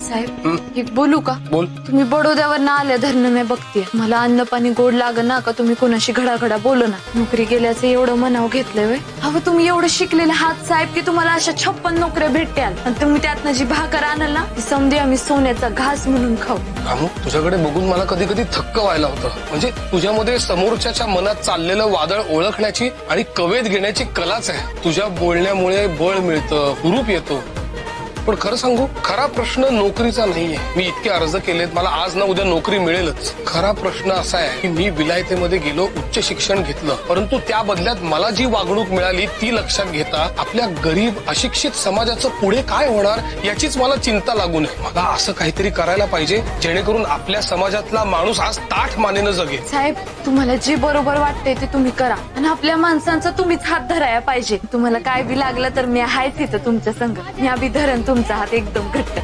साहेब एक बोलू का? बोल. तुम्ही बडोद्यावर ना आल्या धरणं मी बघतीये. मला अन्न पाणी गोड लाग ना का तुम्ही कोणाशी घडाघडा बोल ना. नोकरी गेल्याचं एवढं मनाव घेतलंय वे. अहो तुम्ही एवढं शिकलेले हात साहेब की तुम्हाला अशा 56 नोकऱ्या भेटत्याल आणि तुम्ही त्यातनं जी भाकर आणाल ना ती समजे आम्ही सोन्याचा घास म्हणून खाऊ. रामू तुझ्याकडे बघून मला कधी कधी थक्क व्हायला होतं. म्हणजे तुझ्यामध्ये समोरच्याच्या मनात चाललेलं वादळ ओळखण्याची आणि कवेत घेण्याची कलाच आहे. तुझ्या बोलण्यामुळे बळ मिळतं, हुरूप येतो. पण खरं सांगू, खरा प्रश्न नोकरीचा नाहीये. मी इतके अर्ज केलेत, मला आज ना उद्या नोकरी मिळेलच. खरा प्रश्न असा आहे की मी विलायतेमध्ये गेलो, उच्च शिक्षण घेतलं, परंतु त्या बदल्यात मला जी वागणूक मिळाली ती लक्षात घेता आपल्या गरीब अशिक्षित समाजाचं पुढे काय होणार याचीच मला चिंता लागू नये. मला असं काहीतरी करायला पाहिजे जेणेकरून आपल्या समाजातला माणूस आज ताठ मानेनं जगेल. साहेब तुम्हाला जे बरोबर वाटतंय ते तुम्ही करा आणि आपल्या माणसांचा तुम्हीच हात धरायला पाहिजे. तुम्हाला काय बी लागलं तर मी आहे तिथं तुमच्या संग. मी अभि धरण तुमचा हात एकदम घट्ट.